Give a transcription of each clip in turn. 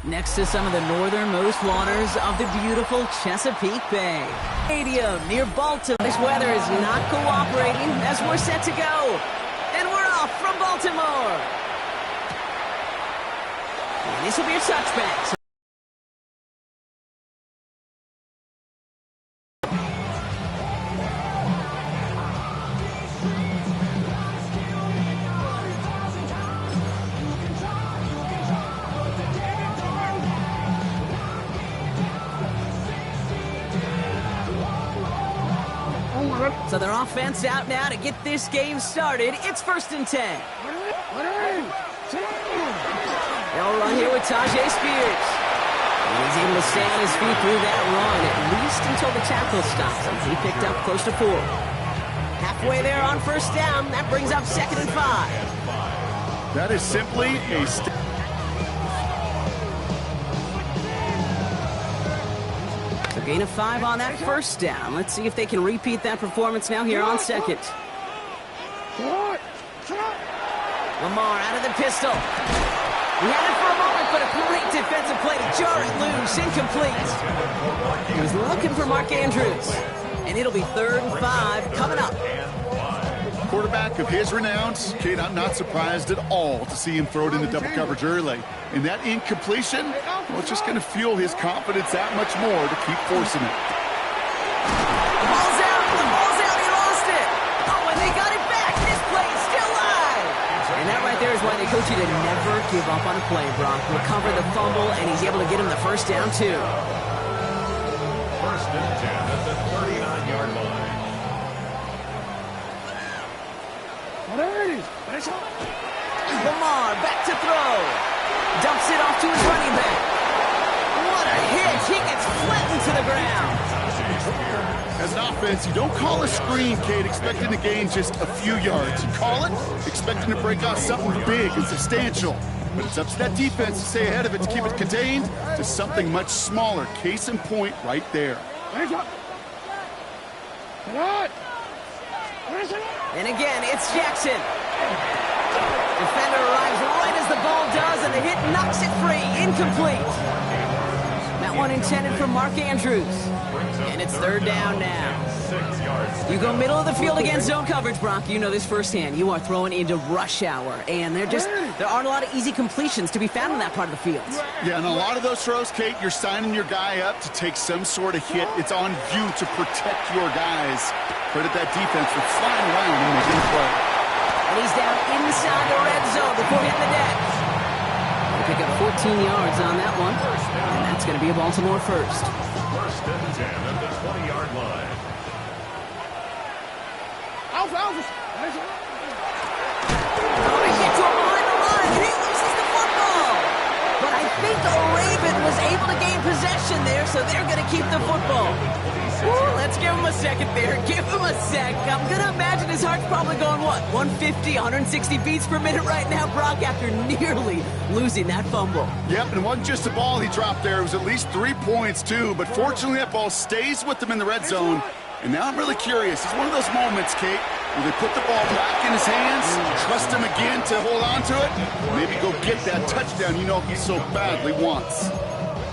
Next to some of the northernmost waters of the beautiful Chesapeake Bay. Stadium near Baltimore. This weather is not cooperating as we're set to go. And we're off from Baltimore. And this will be a touchback. So their offense out now to get this game started. It's 1st and 10. They'll run here with Tyjae Spears. And he's able to stay on his feet through that run, at least until the tackle stops him. He picked up close to 4. Halfway there on 1st down. That brings up 2nd and 5. That is simply a Gain of 5 on that 1st down. Let's see if they can repeat that performance now here on 2nd. Lamar out of the pistol. He had it for a moment, but a great defensive play to jar it loose. Incomplete. He was looking for Mark Andrews. And it'll be 3rd and 5 coming up. quarterback of his renown. Kate, I'm not surprised at all to see him throw it in the double coverage early. And that incompletion, well, it's just going to fuel his confidence that much more to keep forcing it. The ball's out. The ball's out. He lost it. Oh, and they got it back. This play is still live. And that right there is why they coach you to never give up on a play, Brock. Recover the fumble, and he's able to get him the 1st down, too. 1st and 10 at the 39-yard line. Lamar back to throw. Dumps it off to his running back. What a hit. He gets flattened to the ground. As an offense, you don't call a screen, Kate, expecting to gain just a few yards. You call it expecting to break out something big and substantial. But it's up to that defense to stay ahead of it, to keep it contained to something much smaller. Case in point right there. And again, it's Jackson. Defender arrives right as the ball does, and the hit knocks it free. Incomplete. That one intended for Mark Andrews. And it's 3rd down now. You go middle of the field against zone coverage, Brock. You know this firsthand. You are throwing into rush hour, and there aren't a lot of easy completions to be found in that part of the field. Yeah, and a lot of those throws, Kate, you're signing your guy up to take some sort of hit. It's on you to protect your guys. Credit that defense for flying around and making the play. And he's down inside the red zone before hitting the deck. They'll pick up 14 yards on that one, and that's going to be a Baltimore first. 1st and 10 at the 20-yard line. Oh, he gets him behind the line, and he loses the football. But I think the Raven was able to gain possession there, so they're going to keep the football. Ooh, let's give him a second there. Give him a sec. I'm going to imagine his heart's probably going, what, 150, 160 beats per minute right now, Brock, after nearly losing that fumble. Yep, and it wasn't just a ball he dropped there. It was at least 3 points, too. But fortunately, that ball stays with him in the red zone. And now I'm really curious. It's one of those moments, Kate, where they put the ball back in his hands, trust him again to hold on to it, maybe go get that touchdown you know he so badly wants.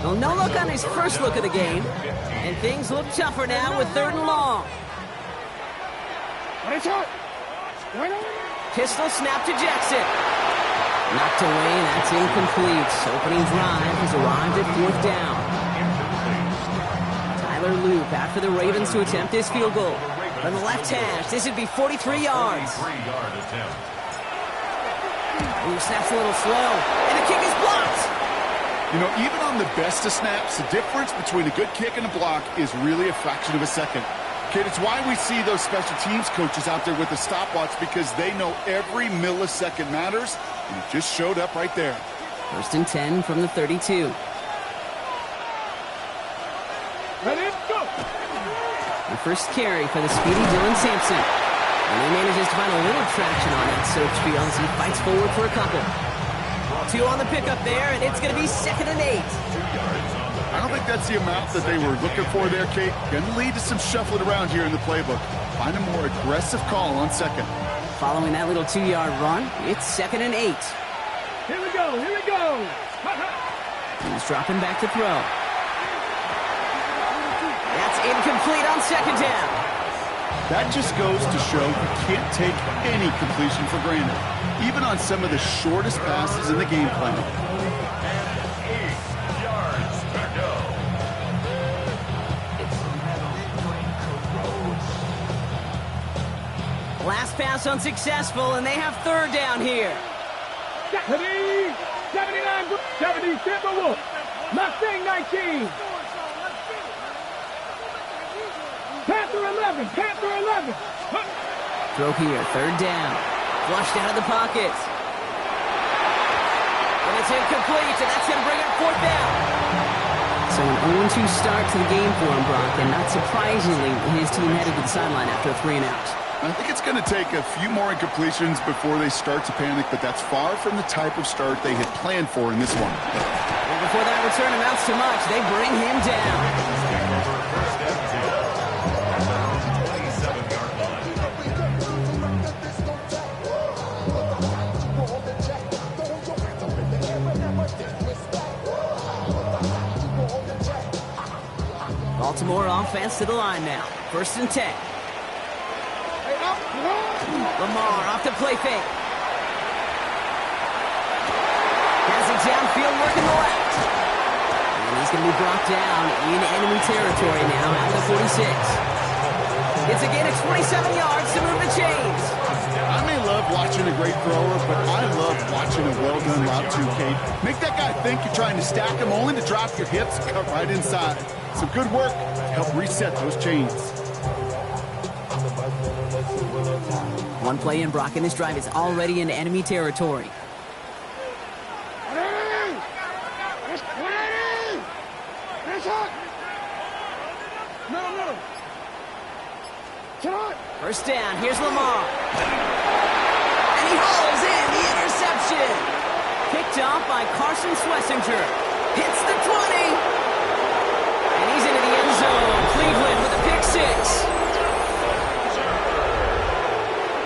Well, no look on his first look of the game. And things look tougher now with 3rd and long. Pistol snap to Jackson. Knocked away, that's incomplete. Opening drive has arrived at 4th down. Tyler Loop after the Ravens to attempt this field goal. From the left hash, this would be 43 yards. Loop snaps a little slow, and the kick is blocked. You know, even on the best of snaps, the difference between a good kick and a block is really a fraction of a second. Kid, it's why we see those special teams coaches out there with a stopwatch, because they know every millisecond matters, and it just showed up right there. 1st and 10 from the 32. Ready, go! The first carry for the speedy Dylan Sampson. And he manages to find a little traction on that search field as he fights forward for a couple. 2 on the pickup there, and it's going to be 2nd and 8. I don't think that's the amount that they were looking for there, Kate. Going to lead to some shuffling around here in the playbook. Find a more aggressive call on 2nd. Following that little 2-yard run, it's 2nd and 8. Here we go, here we go. He's dropping back to throw. That's incomplete on second down. That just goes to show you can't take any completion for granted, even on some of the shortest passes in the game plan. 8 yards to go. Last pass unsuccessful, and they have third down here. 70, 79, 70, Timberwolves. Mustang 19. Panther 11, Panther 11. Throw here, third down. Flushed out of the pocket. And it's incomplete, and that's going to bring up fourth down. So an 0-2 start to the game for him, Brock, and not surprisingly, his team headed to the sideline after a 3-and-out. I think it's going to take a few more incompletions before they start to panic, but that's far from the type of start they had planned for in this one. And before that return amounts to much, they bring him down. First and 27-yard line. Baltimore offense to the line now. First and 10. Lamar off the play fake. Has it downfield, working the left. And he's going to be brought down in enemy territory now at the 46. It's a gain of 27 yards to move the chains. I may love watching a great thrower, but I love watching a well-done route too, Kate. Make that guy think you're trying to stack him only to drop your hips and cut right inside. Some good work to help reset those chains. One play in, Brock, and this drive is already in enemy territory. First down, here's Lamar. And he hauls in the interception. Picked off by Carson Schlesinger. Hits the 20. And he's into the end zone. Cleveland with a pick six.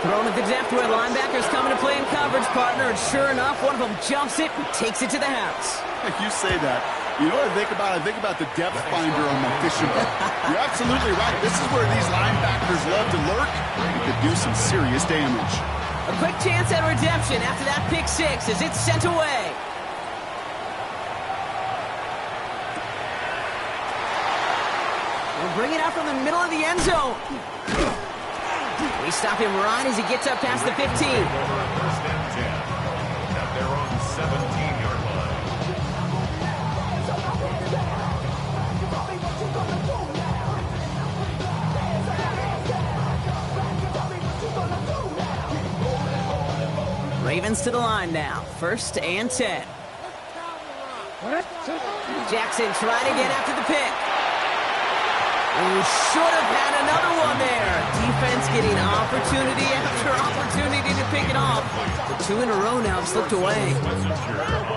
Thrown at the depth where linebackers coming to play in coverage, partner, and sure enough, one of them jumps it and takes it to the house. You say that. You know what I think about? I think about the depth finder on my fishing boat. You're absolutely right. This is where these linebackers love to lurk and could do some serious damage. A quick chance at redemption after that pick six as it's sent away. We'll bring it out from the middle of the end zone. We stop him right as he gets up past the 15. First and 10 at their own 17-yard line. Ravens to the line now. First and 10. Jackson trying to get after the pick. Who should have had another one there. Defense getting opportunity after opportunity to pick it off. The two in a row now have slipped away.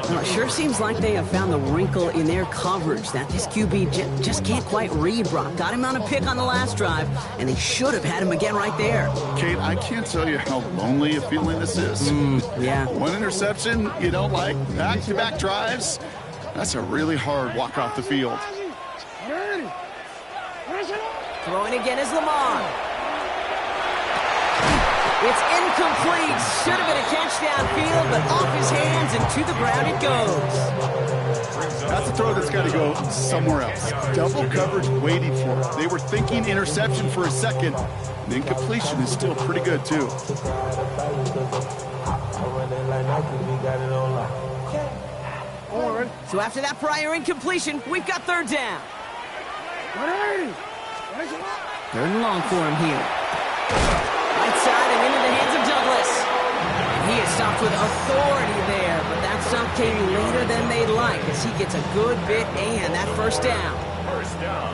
Well, it sure seems like they have found the wrinkle in their coverage that this QB just can't quite read, Brock. Got him on a pick on the last drive, and they should have had him again right there. Kate, I can't tell you how lonely a feeling this is. Yeah. One interception you don't like, back-to-back drives, that's a really hard walk off the field. Throwing again is Lamar. It's incomplete. Should have been a catch downfield, but off his hands and to the ground it goes. That's a throw that's got to go somewhere else. Double coverage waiting for it. They were thinking interception for a second. The incompletion is still pretty good, too. So after that prior incompletion, we've got third down. Third and long for him here. Right side and into the hands of Douglas. And he is stopped with authority there, but that stop came later than they'd like as he gets a good bit and that first down. First down.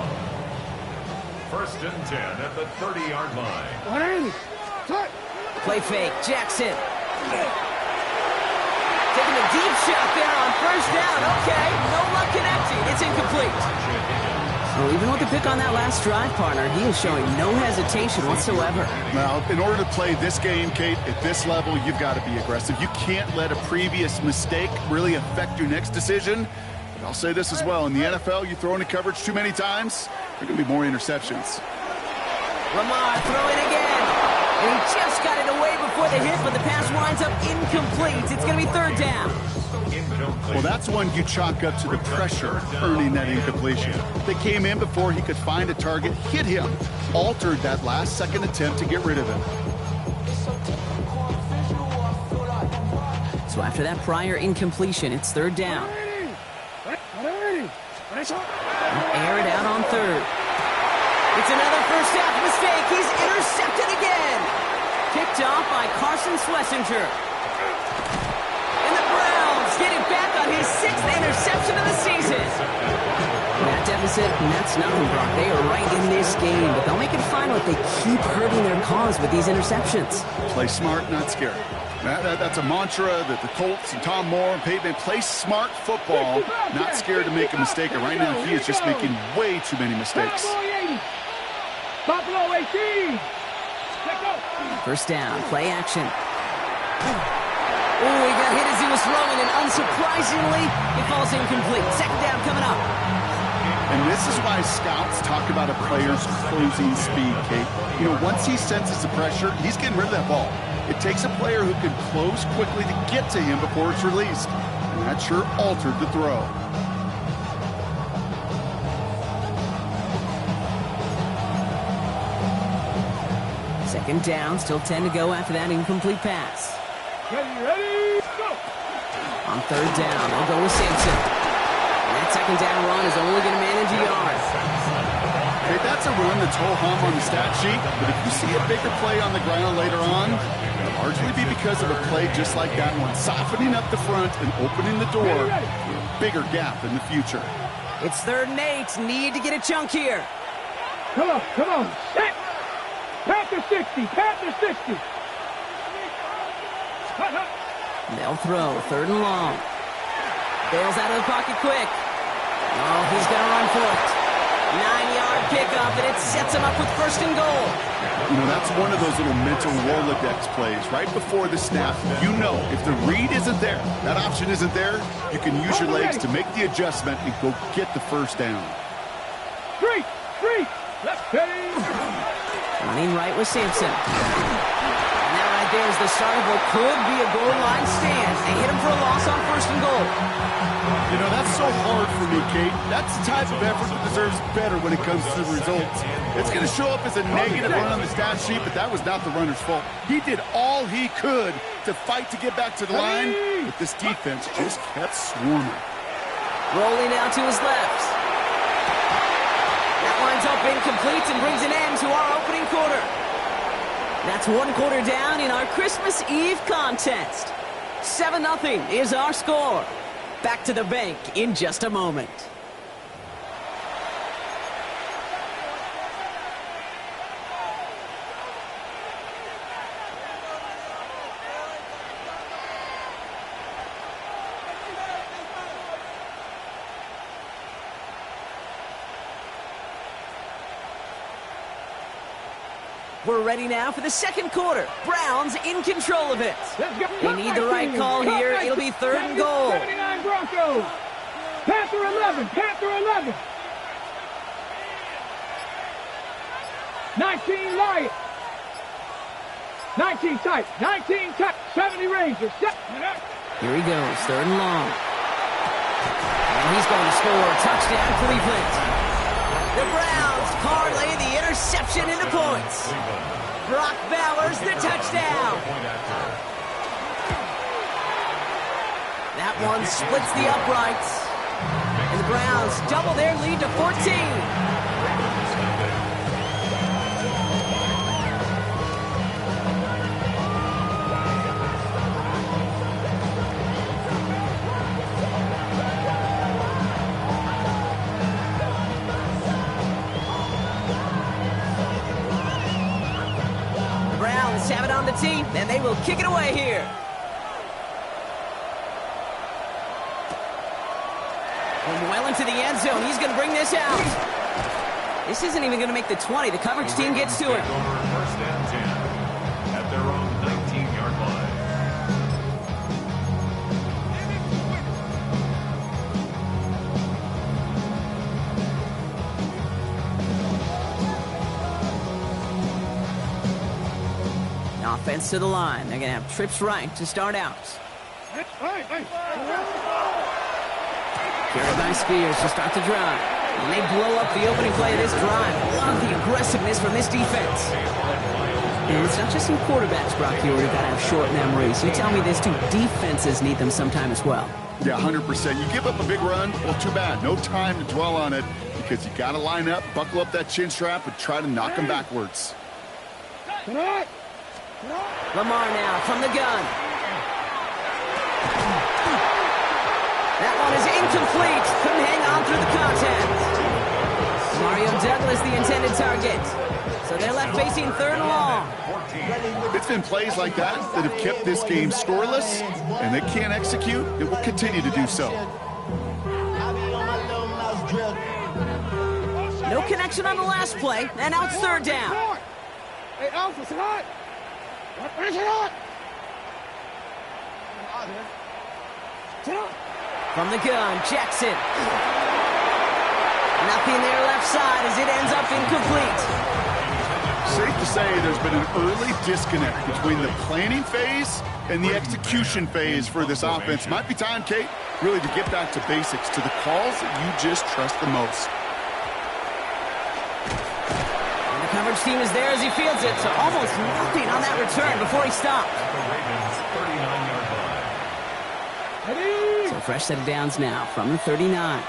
First and 10 at the 30-yard line. Play fake, Jackson. Taking a deep shot there on first down. Okay, no luck connecting. It's incomplete. Well, even with the pick on that last drive, partner, he is showing no hesitation whatsoever. Now, in order to play this game, Kate, at this level, you've got to be aggressive. You can't let a previous mistake really affect your next decision. I'll say this as well. In the NFL, you throw into coverage too many times, there are going to be more interceptions. Lamar throwing again. And he just got it away before the hit, but the pass winds up incomplete. It's going to be third down. Well, that's one you chalk up to the pressure earning that incompletion. They came in before he could find a target, hit him, altered that last-second attempt to get rid of him. So after that prior incompletion, it's third down. Air it out on third. It's another first half mistake. He's intercepted again. Picked off by Carson Schlesinger. And the Browns get it back on his 6th interception of the season. That deficit, that's nothing, Brock. They are right in this game, but they'll make it final if they keep hurting their cause with these interceptions. Play smart, not scared. That's a mantra that the Colts and Tom Moore and Peyton play smart football, not scared to make a mistake. And right now, he is just making way too many mistakes. Buffalo 18. First down, play action. Oh, he got hit as he was throwing, and unsurprisingly, it falls incomplete. Second down coming up. And this is why scouts talk about a player's closing speed, Kate. You know, once he senses the pressure, he's getting rid of that ball. It takes a player who can close quickly to get to him before it's released. And that sure altered the throw. Second down, still 10 to go after that incomplete pass. Ready, go! On third down, they'll go with Simpson. And that second down run is only going to manage a yard. Hey, that's a run that's ho-hum on the stat sheet, but if you see a bigger play on the ground later on, it'll largely be because of a play just like that one, softening up the front and opening the door for a bigger gap in the future. It's 3rd and 8. Need to get a chunk here. Come on, set! Panther 60, Panther 60. They'll throw, 3rd and long. Bails out of the pocket quick. Oh, he's going to run for it. 9-yard pickup, and it sets him up with 1st and goal. You know, that's one of those little mental Rolodex plays. Right before the snap, you know if the read isn't there, that option isn't there, you can use your legs to make the adjustment and go get the first down. Street, let's ready. Running right with Simpson. And that right there is the start of what could be a goal line stand. They hit him for a loss on 1st and goal. You know, that's so hard for me, Kate. That's the type of effort that deserves better when it comes to the results. It's going to show up as a negative run on the stat sheet, but that was not the runner's fault. He did all he could to fight to get back to the line, but this defense just kept swarming. Rolling out to his left. That winds up incomplete and brings an end to our opening quarter. That's 1 quarter down in our Christmas Eve contest. 7-0 is our score. Back to the bank in just a moment. We're ready now for the second quarter. Browns in control of it. They need the right call here. It'll be 3rd and goal. 79 Broncos. Panther 11. 19 Lions. 19 tight. 70 Rangers. Here he goes, 3rd and long. And he's going to score. Touchdown, Cleveland. The Browns parlay the interception into points. Brock Bowers the touchdown. That one splits the uprights. And the Browns double their lead to 14. Have it on the team, and they will kick it away here. And well into the end zone. He's going to bring this out. This isn't even going to make the 20. The coverage team gets to it. First and 10 at their own 19-yard line. Offense to the line. They're going to have trips right to start out. Carried by Spears to start the drive. And they blow up the opening play of this drive. Love the aggressiveness from this defense. And it's not just some quarterbacks, Brock, here where you've got to have short memories. You tell me this too, defenses need them sometime as well. Yeah, 100%. You give up a big run, well, too bad. No time to dwell on it because you got to line up, buckle up that chin strap, and try to knock them backwards. Lamar now from the gun. That one is incomplete. Couldn't hang on through the contact. Mario Douglas, the intended target. So they're left facing third and long. It's been plays like that that have kept this game scoreless, and they can't execute. It will continue to do so. No connection on the last play, and now it's third down. Hey, Alpha, sit hot. Sit hot. From the gun, Jackson. Nothing there left side as it ends up incomplete. Safe to say there's been an early disconnect between the planning phase and the execution phase for this offense. Might be time, Kate, really to get back to basics, to the calls that you just trust the most. And the coverage team is there as he fields it, so almost nothing on that return before he stopped. So fresh set of downs now from the 39.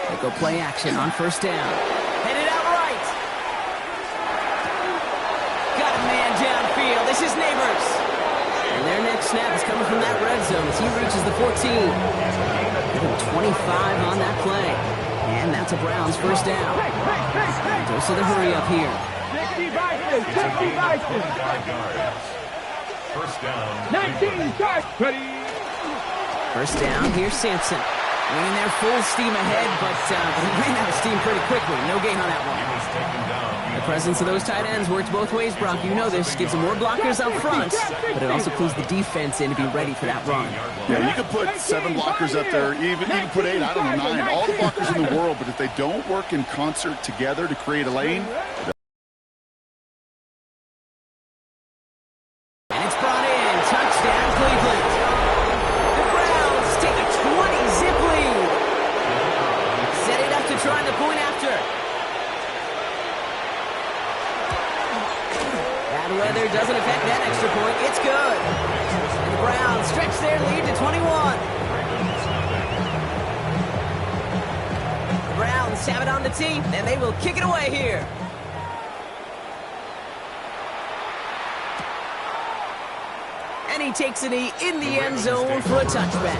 They go play action on first down. Headed out right. Got a man downfield. This is Neighbors. And their next snap is coming from that red zone as he reaches the 14. Give him 25 on that play. And that's a Browns first down. Goes to the hurry up here. 60 Vikings. First down. 19 yards. Ready. First down, here's Sampson. Running there full steam ahead, but he ran out of steam pretty quickly. No gain on that one. The presence of those tight ends works both ways, Brock. You know this. Gives them more blockers up front, but it also clues the defense in to be ready for that run. Yeah, you could put 7 blockers up there, even put 8, I don't know, 9. All the blockers in the world, but if they don't work in concert together to create a lane, and it's brought in. Touchdown, Cleveland. The Browns take a 20-zip lead. Set it up to try the point after. Bad weather doesn't affect that extra point. It's good. And the Browns stretch their lead to 21. The Browns have it on the team, and they will kick it away here. And he takes a knee in the end zone for a touchback.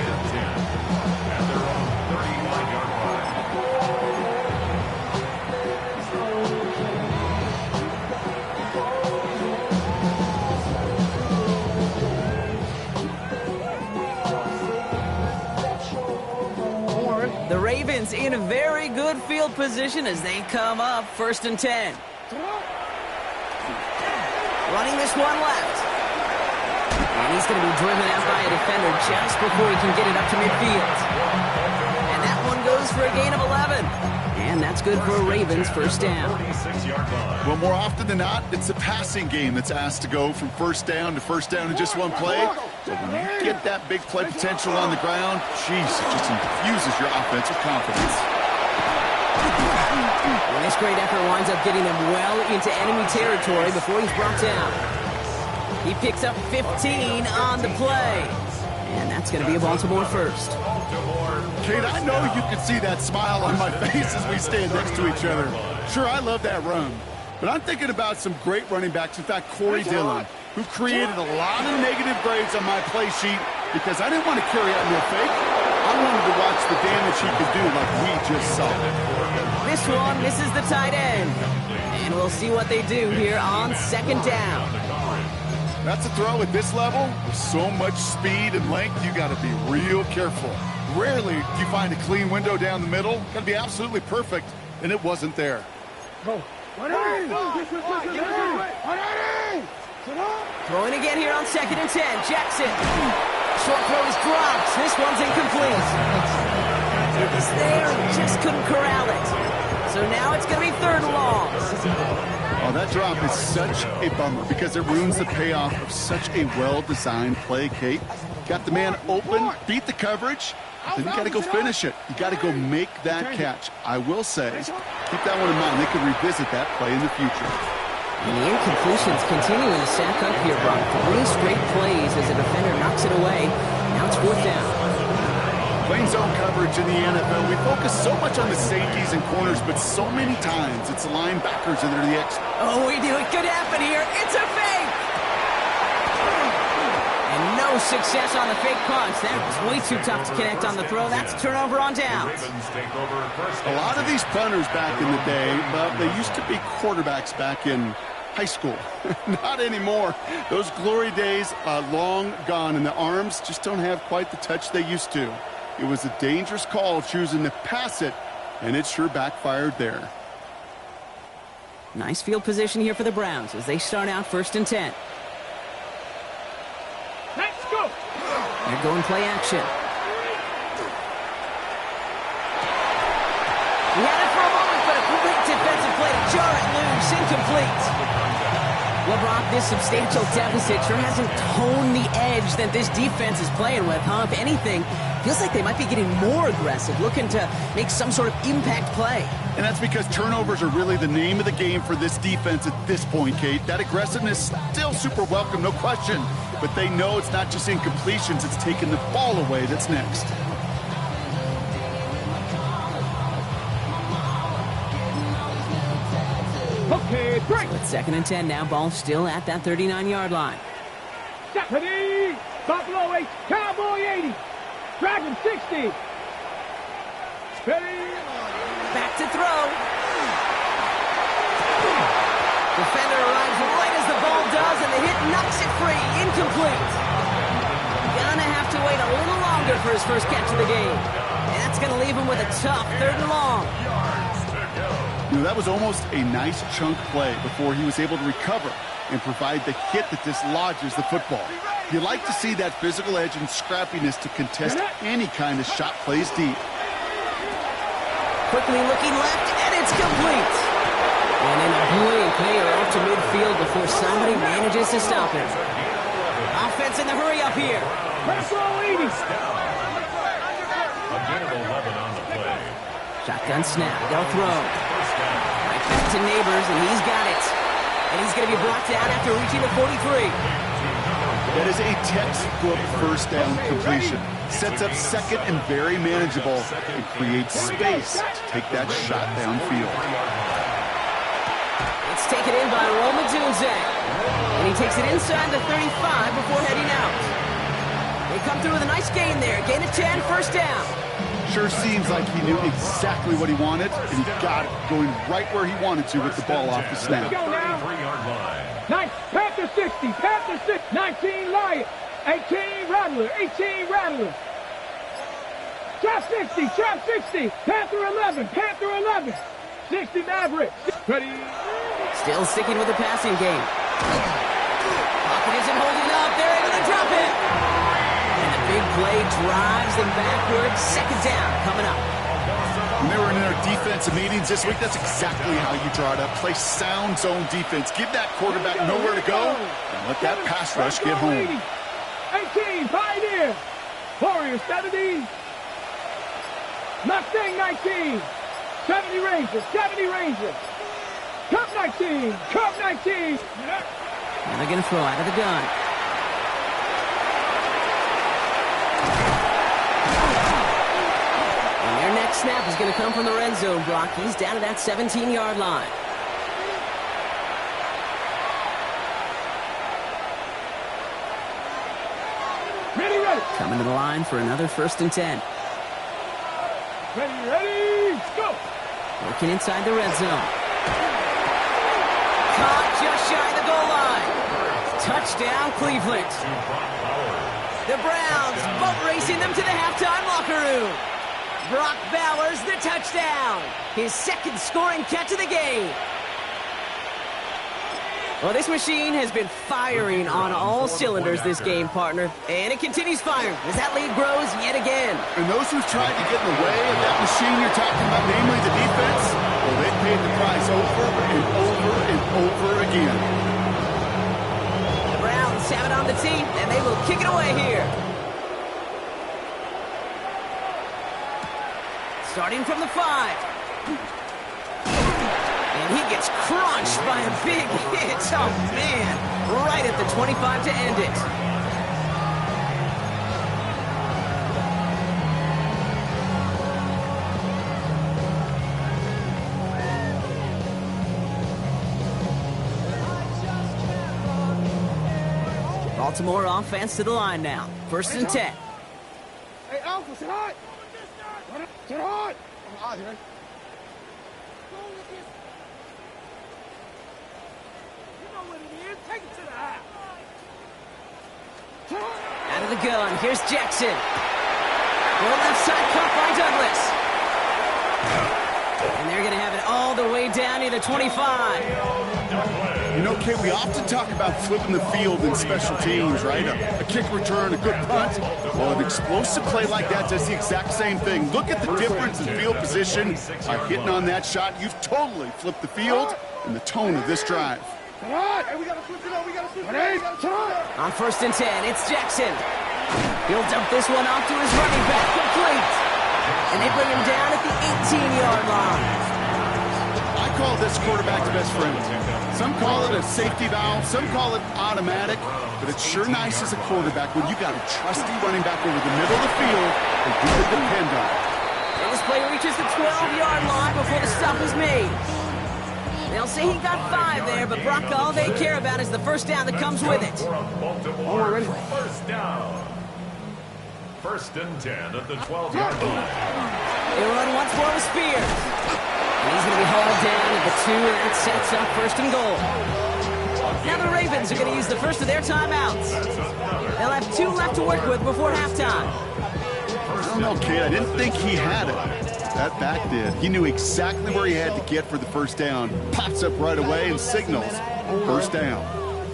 The Ravens in a very good field position as they come up first and 10. Running this one left. And he's going to be driven out by a defender just before he can get it up to midfield. And that one goes for a gain of 11. And that's good for a Ravens first down. well, more often than not, it's a passing game that's asked to go from first down in just one play. But when you get that big play potential on the ground, jeez, it just infuses your offensive confidence. And this great effort winds up getting them well into enemy territory before he's brought down. He picks up 15 on the play. And that's going to be a Baltimore first. Kate, I know you can see that smile on my face as we stand next to each other. Sure, I love that run. But I'm thinking about some great running backs. In fact, Corey Dillon, who created a lot of negative grades on my play sheet because I didn't want to carry out no fake. I wanted to watch the damage he could do like we just saw. This one misses the tight end. And we'll see what they do here on second down. That's a throw at this level. With so much speed and length, you got to be real careful. Rarely do you find a clean window down the middle. Got to be absolutely perfect, and it wasn't there. Throwing again here on second and 10. Jackson. Short throw is dropped. This one's incomplete. It was there, just couldn't corral it. So now it's going to be 3rd and long. Oh, that drop is such a bummer because it ruins the payoff of such a well-designed play, Kate. Got the man open, beat the coverage, then you got to go finish it. You got to go make that catch. I will say, keep that one in mind. They could revisit that play in the future. And the incompletions continuing to stack up here, Brock. 3 straight plays as a defender knocks it away. Now it's 4th down. Playing zone coverage in the NFL, we focus so much on the safeties and corners, but so many times it's the linebackers that are the experts. Oh, we do. It could happen here. It's a fake! And no success on the fake punch. That was way too tough to connect on the throw. That's a turnover on downs. A lot of these punters back in the day, well, they used to be quarterbacks back in high school. Not anymore. Those glory days are long gone, and the arms just don't have quite the touch they used to. It was a dangerous call choosing to pass it, and it sure backfired there. Nice field position here for the Browns as they start out 1st and 10. Let's go. They're going play action. He had it for a moment, but a great defensive play to jar it loose, incomplete. Well, Brock, this substantial deficit sure hasn't toned the edge that this defense is playing with, huh? If anything, feels like they might be getting more aggressive, looking to make some sort of impact play. And that's because turnovers are really the name of the game for this defense at this point, Kate. That aggressiveness still super welcome, no question. But they know it's not just incompletions, it's taking the ball away that's next. Okay, break. So it's 2nd and 10 now. Ball still at that 39-yard line. Stephanie. Buffalo 8. Cowboy 80. Dragon 60. Ready. Back to throw. Defender arrives right as the ball does, and the hit knocks it free. Incomplete. Gonna have to wait a little longer for his first catch of the game. And that's gonna leave him with a tough 3rd and long. You know, that was almost a nice chunk play before he was able to recover and provide the hit that dislodges the football. You like to see that physical edge and scrappiness to contest any kind of shot plays deep. Quickly looking left, and it's complete. And in a blink, they are off to midfield before somebody manages to stop him. Offense in the hurry up here. Press roll 80. A gain of 11 on the play. Shotgun snap. They'll throw. Right back to Neighbors, and he's got it. And he's going to be brought down after reaching the 43. That is a textbook 1st down completion. Sets up 2nd and very manageable and creates space to take that shot downfield. It's taken in by Roma Dunze. And he takes it inside the 35 before heading out. They come through with a nice gain there. Gain of 10, 1st down. Sure seems like he knew exactly what he wanted, and he got it going right where he wanted to with the ball off the snap. Go now. 33-yard line. Nice. Panther 60. Panther 6. 19 Lion. 18 Rattler. 18 Rattler. Trap 60. Trap 60. Panther 11. Panther 11. 60 Maverick. Ready. Still sticking with the passing game. Pocket isn't holding up. They're able to drop it. And the big play drives them backwards. 2nd down coming up. When they were in their defensive meetings this week, that's exactly how you draw it up. Play sound zone defense. Give that quarterback nowhere to go, and let that pass rush get home. 18, Pioneer. Warriors 70. Mustang 19. 70 Rangers, 70 Rangers. Cup 19, Cup 19. And they're going to throw out of the gun. And their next snap is going to come from the red zone, Brock. He's down to that 17-yard line. Ready, ready. Coming to the line for another 1st and 10. Ready, ready, go. Working inside the red zone. Caught just shy of the goal line. Touchdown, Cleveland. The Browns boat racing them to the halftime locker room. Brock Bowers, the touchdown. His 2nd scoring catch of the game. Well, this machine has been firing on all cylinders this game, partner. And it continues firing as that lead grows yet again. And those who've tried to get in the way of that machine you're talking about, namely the defense, well, they paid the price over and over and over again. The Browns have it on the tee, and they will kick it away here. Starting from the 5. And he gets crunched by a big hit. Oh, man. Right at the 25 to end it. Baltimore offense to the line now. First and 10. Hey, Alpha, sit hard. Sit hard. I'm out here. You know what it is. Take it to the eye. Out of the gun. Here's Jackson. Well, left side caught by Douglas. And they're going to have it all the way down near the 25. You know, Kate, we often talk about flipping the field in special teams, right? A kick return, a good punt. Well, an explosive play like that does the exact same thing. Look at the difference in field position. By hitting on that shot, you've totally flipped the field and the tone of this drive. Hey, we got to switch it up. We got to switch it up. On first and 10, it's Jackson. He'll dump this one off to his running back, complete. And they bring him down at the 18-yard line. I call this quarterback's best friend. Some call it a safety valve, some call it automatic, but it's sure nice as a quarterback when you got a trusty running back over the middle of the field that you can depend on. And this play reaches the 12-yard line before the stop is made. They'll say he got 5 there, but Brock, all they care about is the first down that comes with it. First down. First and 10 at the 12-yard line. They run once more with Spears. And he's going to be hauled down at the 2, and it sets up first and goal. Now the Ravens are going to use the first of their timeouts. They'll have 2 left to work with before halftime. I don't know, Kate. I didn't think he had it. That back did. He knew exactly where he had to get for the first down. Pops up right away and signals first down.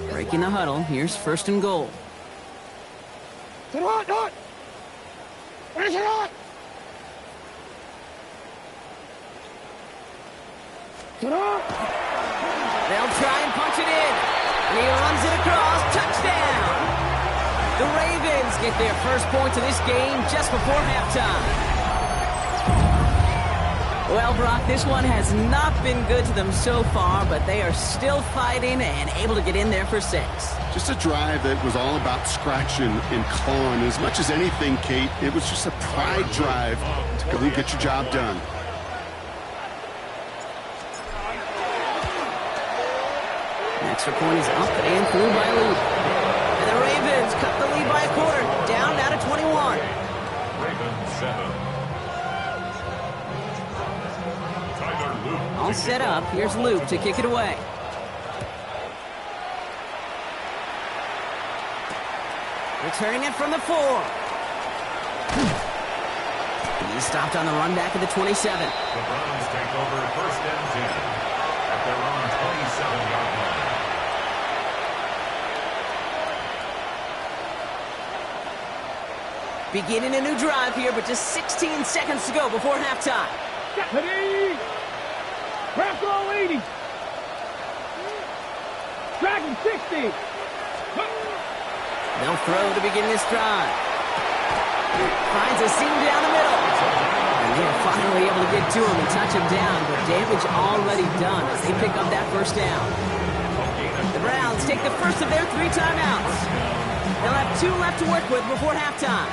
Breaking the huddle. Here's first and goal. Sit hard, hard. Where's it on? Sit hard. They'll try and punch it in. And he runs it across. Touchdown. The Ravens get their first points of this game just before halftime. Well, Brock, this one has not been good to them so far, but they are still fighting and able to get in there for 6. Just a drive that was all about scratching and clawing. As much as anything, Kate, it was just a pride drive to go and get your job done. The extra point is up and through by Luke. And the Ravens cut the lead by a quarter, down now to 21. Ravens 7. All set up. Here's Luke to kick it away. Returning it from the 4. He's stopped on the run back at the 27. The Browns take over first and 10 at their own 27-yard line. Beginning a new drive here, but just 16 seconds to go before halftime. Ready? Bronco 80. Dragon 60. They'll throw to begin this drive. Finds a seam down the middle. And they're finally able to get to him and touch him down, but damage already done as they pick up that first down. The Browns take the first of their 3 timeouts. They'll have 2 left to work with before halftime.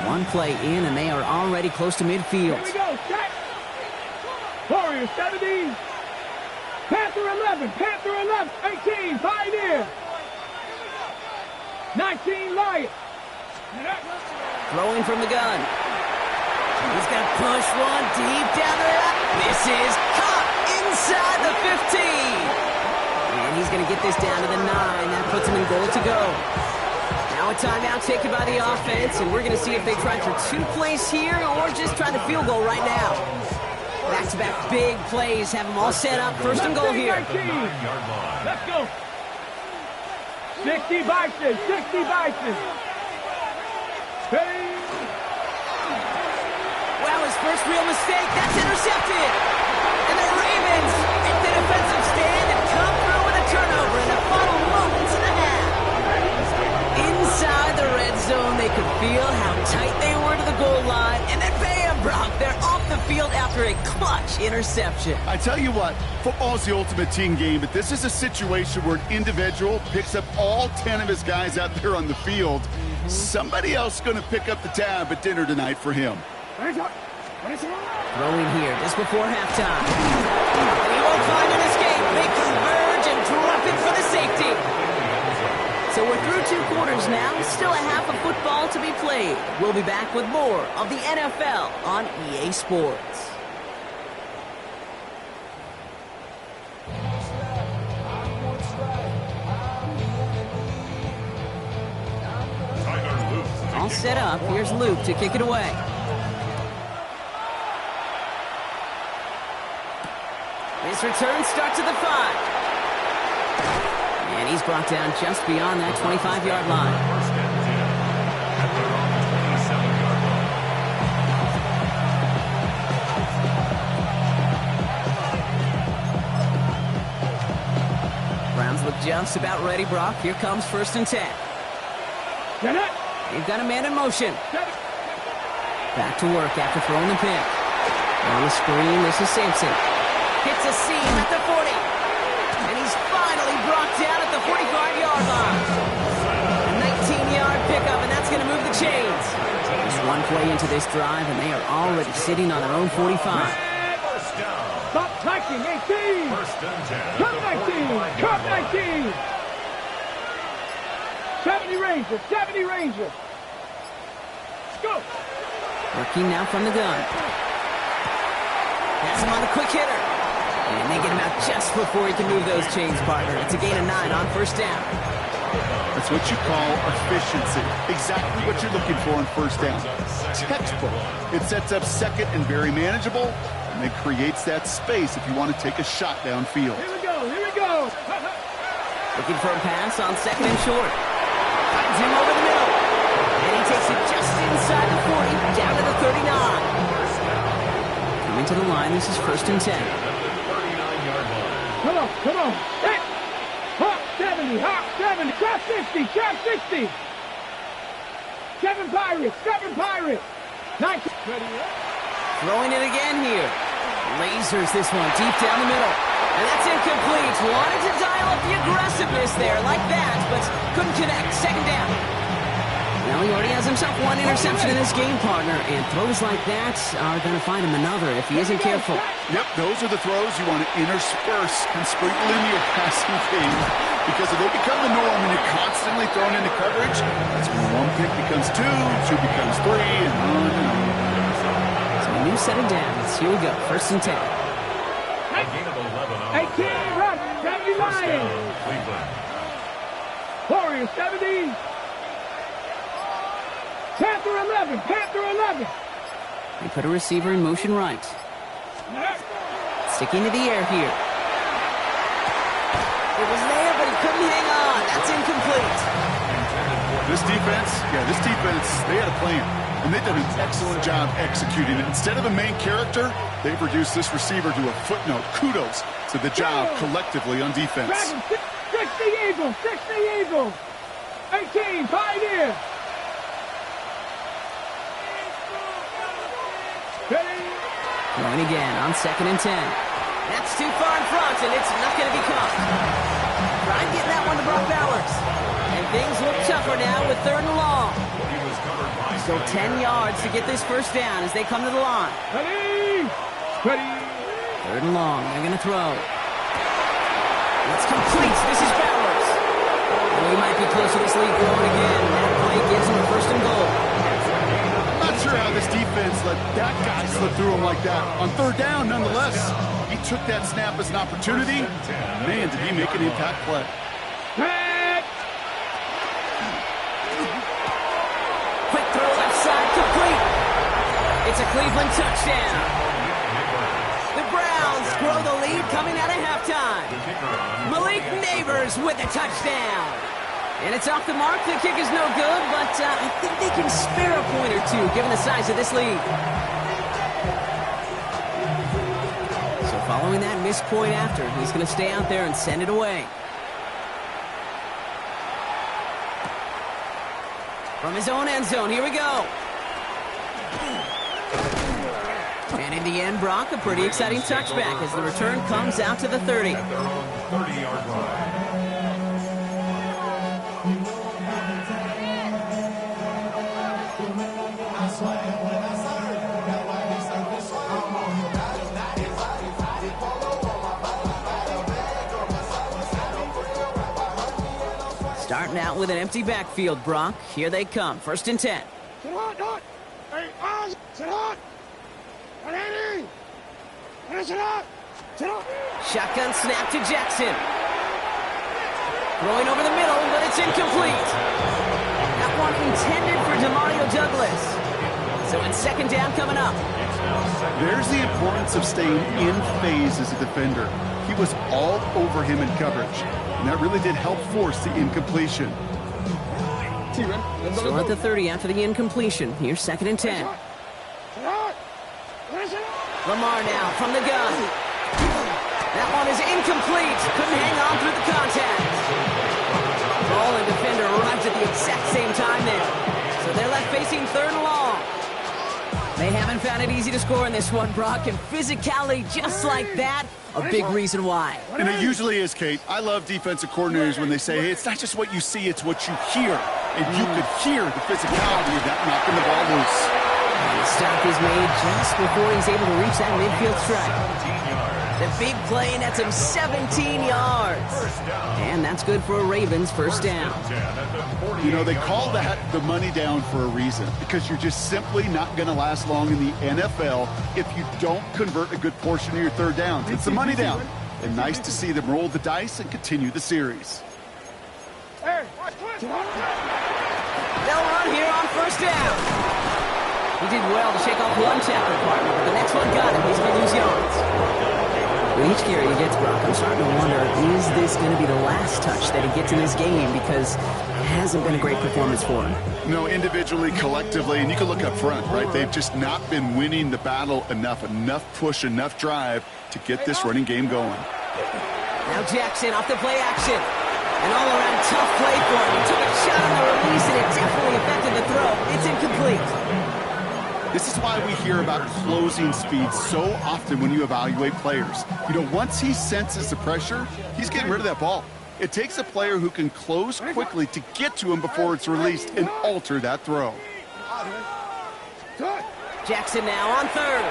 1 play in, and they are already close to midfield. Here we go, set. Warriors 70. Panther 11. Panther 11. 18. Pioneer. 19. Lion. Throwing from the gun. He's going to push one deep down the left. This is caught inside the 15. And he's going to get this down to the 9. That puts him in goal to go. Now a timeout taken by the offense, and we're going to see if they try for 2 plays here or just try the field goal right now. Back-to-back big plays have them all set up. First and goal here. 19. Let's go. 60 Bison. 60 Bison. Hey. Well, his first real mistake. That's intercepted. And the Ravens interception. I tell you what, football is the ultimate team game, but this is a situation where an individual picks up all 10 of his guys out there on the field. Somebody else is going to pick up the tab at dinner tonight for him. Throwing here just before halftime. And he won't find an escape. They converge and drop it for the safety. So we're through 2 quarters now. Still a half of football to be played. We'll be back with more of the NFL on EA Sports. All set up. Here's Luke to kick it away. This return starts at the 5. And he's brought down just beyond that 25-yard line. First and 10 at their own 27-yard line. Browns look just about ready, Brock. Here comes 1st and 10. They've got a man in motion. Back to work after throwing the pick. On the screen, this is Sampson. Hits a seam at the 40. And he's finally brought down at the 45-yard line. A 19-yard pickup, and that's going to move the chains. Just one play into this drive, and they are already sitting on their own 45. First down. Stop tackling, 18. First and 10. Come 19. Come 19. 70 Rangers. 70 Rangers. Let's go. Working now from the gun. Has him on the quick hitter. And they get him out just before he can move those chains, partner. It's a gain of 9 on 1st down. That's what you call efficiency. Exactly what you're looking for on 1st down. Textbook. It sets up 2nd and very manageable, and it creates that space if you want to take a shot downfield. Here we go. Here we go. Looking for a pass on 2nd and short. Finds him over the middle. And he takes it just inside the 40, down to the 39. Coming to the line, this is 1st and 10. Come on, come on. Hey. Hop 70, hop 70. Trap 60, trap 60. 7 Pirates, 7 Pirates. 19. Throwing it again here. Lasers this one deep down the middle. And that's incomplete. Wanted to dial up the aggressiveness there like that, but couldn't connect. 2nd down. Now he already has himself 1 interception in this game, partner, and throws like that are going to find him another if he isn't careful. Yep, those are the throws you want to intersperse and sprinkle in your passing game, because if they become the norm and you're constantly thrown into coverage, that's when 1 pick becomes 2, 2 becomes 3, and on and on. So a new set of downs. Here we go. 1st and 10. A gain of 11 on 18, run, 70 First Lions. down, Cleveland. Warriors, 70. Panther 11, Panther 11. They put a receiver in motion right. Sticking to the air here. It was there, but he couldn't hang on. That's incomplete. This defense, they had a plan, and they've done an excellent job executing it. Instead of a main character, they've reduced this receiver to a footnote. Kudos to the job collectively on defense. Dragon, 60 Eagles, 60 Eagles. 18, Pioneer. Going again on 2nd and 10. That's too far in front, and it's not going to be caught. Try and get that one to Brock Bowers. And things look tougher now with 3rd and long. Still 10 yards to get this 1st down as they come to the line. Ready. Ready. 3rd and long. They're going to throw. It's complete. This is Bowers. And we might be close to this lead growing again. That play gives them a 1st and goal. Not sure how this defense let that guy slip through him like that. On 3rd down, nonetheless, he took that snap as an opportunity. Man, did he make an impact play. Quick throw left side, complete. It's a Cleveland touchdown. The Browns grow the lead coming out of halftime. Malik Neighbors with a touchdown. And it's off the mark. The kick is no good, but I think they can spare a point or two given the size of this lead. So following that missed point after, he's going to stay out there and send it away. From his own end zone, here we go. And In the end, Brock, a pretty exciting touchback as the return comes out to the 30. At their own 30-yard line. Starting out with an empty backfield, Brock. Here they come. 1st and 10. Shotgun snap to Jackson. Throwing over the middle, but it's incomplete. That one intended for Demario Douglas. So it's 2nd down coming up. There's the importance of staying in phase as a defender. He was all over him in coverage, and that really did help force the incompletion. Still at the 30 after the incompletion. Here's 2nd and 10. Lamar now from the gun. That one is incomplete. Couldn't hang on through the contact. Ball and defender arrived at the exact same time there. So they're left facing 3rd and long. They haven't found it easy to score in this one, Brock, and physicality just like that, a big reason why. And it usually is, Kate. I love defensive coordinators when they say, hey, it's not just what you see, it's what you hear. And you could hear the physicality of that knocking the ball loose. The stop is made just before he's able to reach that midfield strike. The big play nets him 17 yards. And that's good for a Ravens 1st down. You know, they call that the money down for a reason, because you're just simply not going to last long in the NFL if you don't convert a good portion of your 3rd downs. It's the money down. And nice to see them roll the dice and continue the series. They'll run here on 1st down. He did well to shake off one tackle partner, but the next one got him. He's going to lose yards. With each carry he gets, Brock, I'm starting to wonder, is this going to be the last touch that he gets in this game? Because it hasn't been a great performance for him. No, individually, collectively, and you can look up front, right? They've just not been winning the battle enough push, enough drive to get this running game going. Now Jackson off the play action. An all-around tough play for him. He took a shot on the release, and it definitely affected the throw. It's incomplete. This is why we hear about closing speed so often when you evaluate players. You know, once he senses the pressure, he's getting rid of that ball. It takes a player who can close quickly to get to him before it's released and alter that throw. Jackson now on 3rd.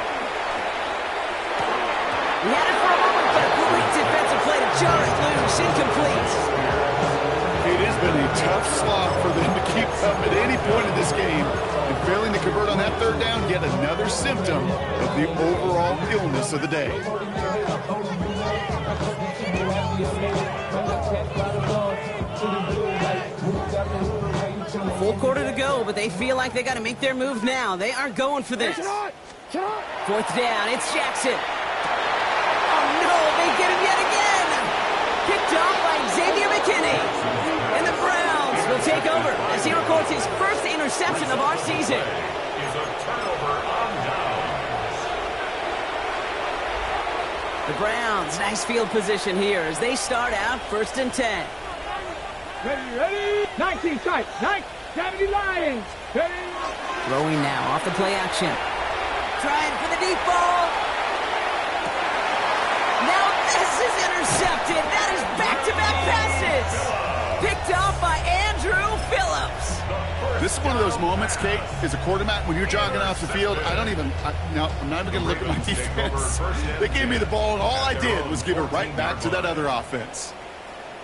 He had it for a moment, but a great defensive play to jar it loose. Incomplete. It has been a tough slog for them to keep up at any point in this game. And failing to convert on that 3rd down, yet another symptom of the overall illness of the day. Full quarter to go, but they feel like they got to make their move now. They are going for this. 4th down, it's Jackson. Oh no, they get him yet again. Picked off by Xavier McKinney. And the Browns will take over as he records his 1st interception of our season. Is a turnover on downs. The Browns, nice field position here as they start out 1st and 10. Ready? 19 tight. 70 Lions. Ready? Throwing now off the play action. Trying for the deep ball. Now this is intercepted. That is back-to-back passes. Picked off by Andrew Phillips. This is one of those moments, Kate, as a quarterback, when you're jogging off the field, I'm not even going to look at my defense. They gave me the ball, and all I did was give it right back to that other offense.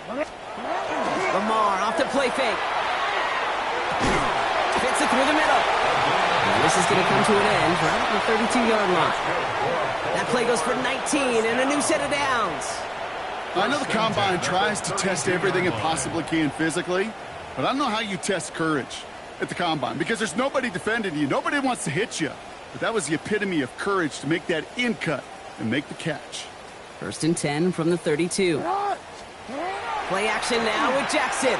Lamar off the play fake. Fits it through the middle. And this is going to come to an end right at the 32-yard line. That play goes for 19 and a new set of downs. I know the Combine tries to test everything it possibly can physically, but I don't know how you test courage at the Combine, because there's nobody defending you. Nobody wants to hit you. But that was the epitome of courage to make that in cut and make the catch. 1st and 10 from the 32. Play action now with Jackson.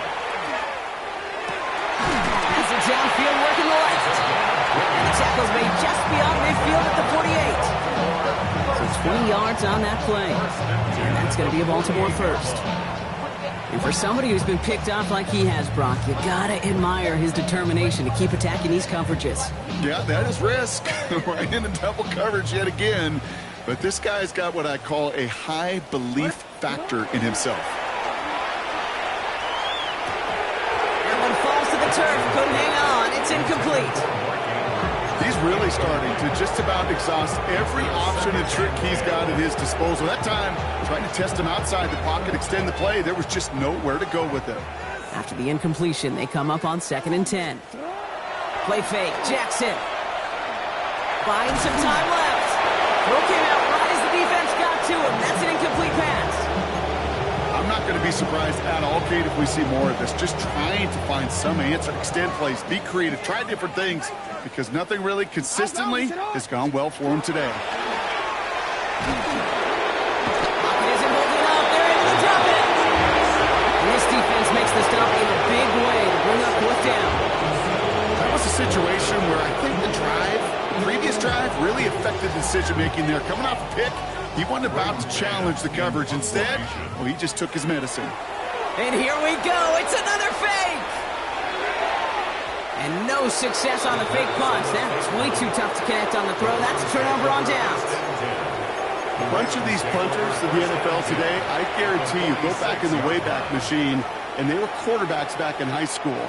Has it downfield working the left. And the tackle's made just beyond midfield at the 48. So 20 yards on that play. And that's going to be a Baltimore 1st. And for somebody who's been picked off like he has, Brock, you gotta admire his determination to keep attacking these coverages. Yeah, that is risk. Right into double coverage yet again. But this guy's got what I call a high belief factor in himself. That one falls to the turf. Couldn't hang on. It's incomplete. He's really starting to just about exhaust every option and trick he's got at his disposal. That time, trying to test him outside the pocket, extend the play, there was just nowhere to go with it. After the incompletion, they come up on 2nd and 10. Play fake. Jackson. Buying some time left. Throw came out right as the defense got to him. That's an incomplete pass. I'm not going to be surprised at all, Kate, if we see more of this. Just trying to find some answer, extend plays, be creative, try different things, because nothing really consistently has gone well for him today. Pocket isn't holding up. They're able to drop it. And this defense makes the stop in a big way to bring up 4th down. That was a situation where I think the previous drive really affected decision-making there. Coming off a pick, he wasn't about to challenge the coverage. Instead, well, he just took his medicine. And here we go. It's another fake. And no success on the fake punch. That's way too tough to connect on the throw. That's a turnover on down. A bunch of these punters in the NFL today, I guarantee you, go back in the Wayback Machine, and they were quarterbacks back in high school.